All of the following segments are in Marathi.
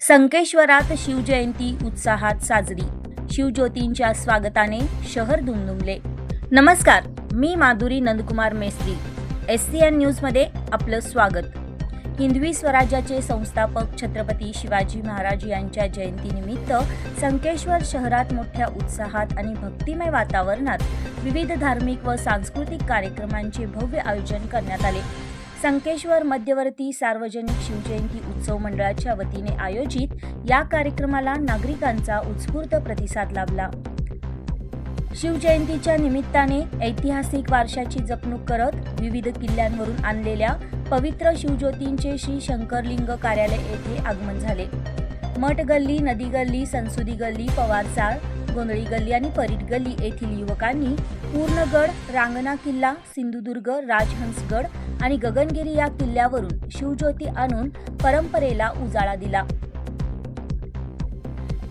संकेश्वरात शिवजयंती उत्साहात साजरी. शिवज्योतींच्या स्वागताने शहर दुमदुमले. नमस्कार, मी माधुरी नंदकुमार मेस्त्री. SCN न्यूजमध्ये आपलं स्वागत. हिंदवी स्वराज्याचे संस्थापक छत्रपती शिवाजी महाराज यांच्या जयंतीनिमित्त संकेश्वर शहरात मोठ्या उत्साहात आणि भक्तिमय वातावरणात विविध धार्मिक व सांस्कृतिक कार्यक्रमांचे भव्य आयोजन करण्यात आले. संकेश्वर मध्यवर्ती सार्वजनिक शिवजयंती उत्सव मंडळाच्या वतीने आयोजित या कार्यक्रमाला नागरिकांचा उत्स्फूर्त प्रतिसाद लाभला. शिवजयंतीच्या निमित्ताने ऐतिहासिक वारशाची जपणूक करत विविध किल्ल्यांवरून आणलेल्या पवित्र शिवज्योतींचे श्री शंकरलिंग कार्यालय येथे आगमन झाले. मठ गल्ली, नदी गल्ली, संसुदी गल्ली, पवारचाळ, गोंधळी गल्ली आणि परीट गल्ली येथील युवकांनी पूर्णगड, रांगणा किल्ला, सिंधुदुर्ग, राजहंसगड आणि गगनगिरी या किल्ल्यावरून शिवज्योती आणून परंपरेला उजाळा दिला.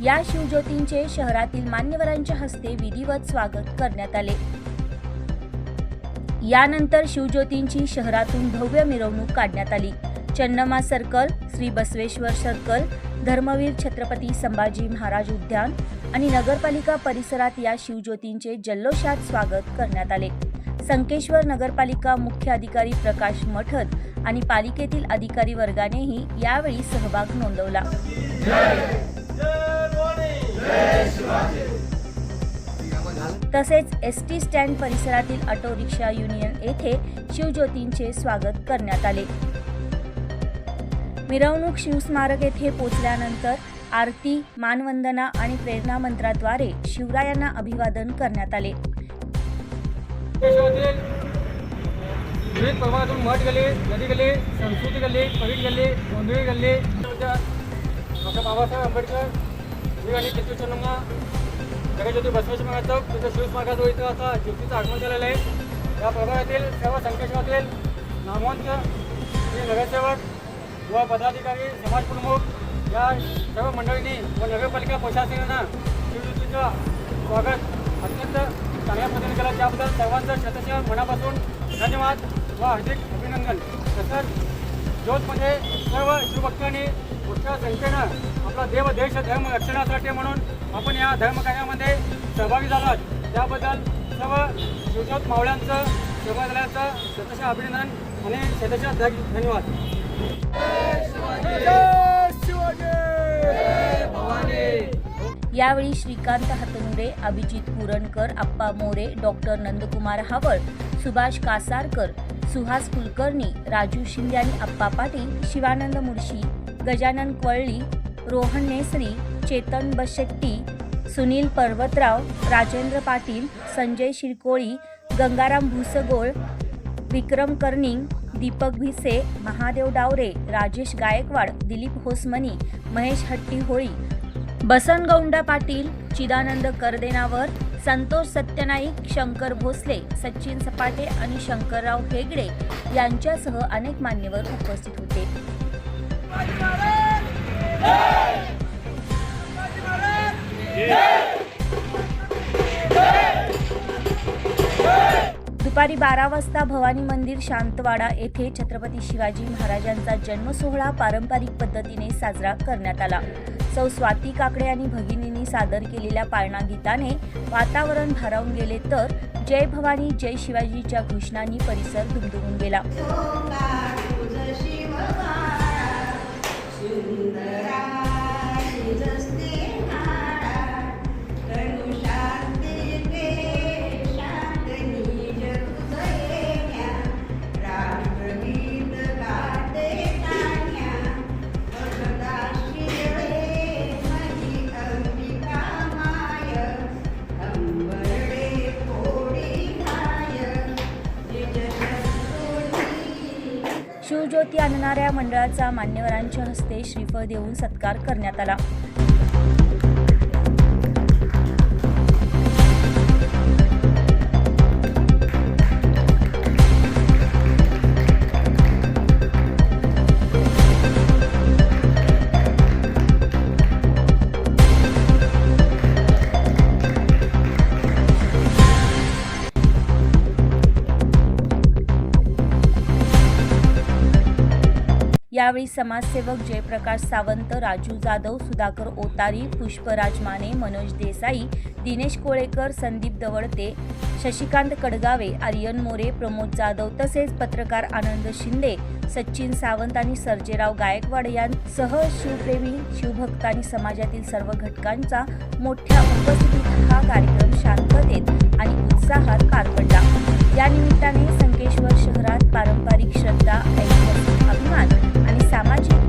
या शिवज्योतींचे शहरातील मान्यवरांच्या हस्ते विधिवत स्वागत करण्यात आले. यानंतर शिवज्योतींची शहरातून भव्य मिरवणूक काढण्यात आली. चन्नमा सर्कल, श्री बसवेश्वर सर्कल, धर्मवीर छत्रपती संभाजी महाराज उद्यान आणि नगरपालिका परिसरात या शिवज्योतींचे जल्लोषात स्वागत करण्यात आले. संकेश्वर नगरपालिका मुख्य अधिकारी प्रकाश मठद आणि पालिकेतील अधिकारी वर्गानेही यावेळी सहभाग नोंदवला. तसेच ST स्टँड परिसरातील ऑटो रिक्षा युनियन येथे शिवज्योतींचे स्वागत करण्यात आले. मिरवणूक शिवस्मारक येथे पोहोचल्यानंतर आरती, मानवंदना आणि प्रेरणा मंत्राद्वारे शिवरायांना अभिवादन करण्यात आले. विविध प्रभागातून मठ गल्ली, नदी गल्ली, संस्कृती गल्ली, परीट गल्ली, गोंधळी गल्ली, डॉक्टर बाबासाहेब आंबेडकर आणि चित्तूर चन्नमा जगज्योती बसवेश्वर महाराज चौक तिथे शिवस्मारकाजवळ इथं आता ज्योतीचं आगमन झालेलं आहे. या प्रभागातील सर्व संकेश्वरातील नामवंत नगरसेवक व पदाधिकारी, समाजप्रमुख या सर्व मंडळींनी व नगरपालिका प्रशासनानं शिवज्योतीचं स्वागत अत्यंत चांगल्या पद्धतीने केलं. त्याबद्दल सर्वांचं शतशः मनापासून धन्यवाद व हार्दिक अभिनंदन. तसंच ज्योतमध्ये सर्व शिवभक्तांनी मोठ्या संख्येनं आपला देव, देश, धर्म रक्षणासाठी म्हणून आपण या धर्मकार्यामध्ये सहभागी झालात. त्याबद्दल सर्व शिवज्योत मावळ्यांचं, सेवादलाचं शतशः अभिनंदन आणि शतशः धन्यवाद. यावेळी श्रीकांत हातनुरे, अभिजित पुरणकर, अप्पा मोरे, डॉक्टर नंदकुमार हावळ, सुभाष कासारकर, सुहास कुलकर्णी, राजू शिंदे आणि अप्पा पाटील, शिवानंद मुळशी, गजानन क्वळली, रोहन नेसरी, चेतन बशेट्टी, सुनील पर्वतराव, राजेंद्र पाटील, संजय शिरकोळी, गंगाराम भुसगोळ, विक्रम कर्णिंग, दीपक भिसे, महादेव डावरे, राजेश गायकवाड, दिलीप होसमनी, महेश हट्टी होळी, बसनगौंडा पाटील, चिदानंद करदेनावर, संतोष सत्यनाईक, शंकर भोसले, सचिन सपाटे आणि शंकरराव हेगडे यांच्यासह अनेक मान्यवर उपस्थित होते. दुपारी 12 वाजता भवानी मंदिर शांतवाडा येथे छत्रपती शिवाजी महाराजांचा जन्मसोहळा पारंपरिक पद्धतीने साजरा करण्यात आला. सौ स्वाती काकडे आणि भगिनींनी सादर केलेल्या पाळणा गीताने वातावरण भारावून गेले तर जय भवानी जय शिवाजीच्या घोषणांनी परिसर दुमदुमून गेला. शिवज्योती आणणाऱ्या मंडळाचा मान्यवरांच्या हस्ते श्रीफळ देऊन सत्कार करण्यात आला. यावेळी यावेळी समाजसेवक जयप्रकाश सावंत, राजू जाधव, सुधाकर ओतारी, पुष्पराज माने, मनोज देसाई, दिनेश कोळेकर, संदीप दवळते, शशिकांत कडगावे, आर्यन मोरे, प्रमोद जाधव तसेच पत्रकार आनंद शिंदे, सचिन सावंत आणि सर्जेराव गायकवाड यांसह शिवप्रेमी, शिवभक्त आणि समाजातील सर्व घटकांचा मोठ्या उपस्थितीत हा कार्यक्रम शांततेत आणि उत्साहात पार पडला. या निमित्ताने संकेश्वर शहरात पारंपरिक श्रद्धा, ऐतिहासिक अभिमान आणि सामाजिक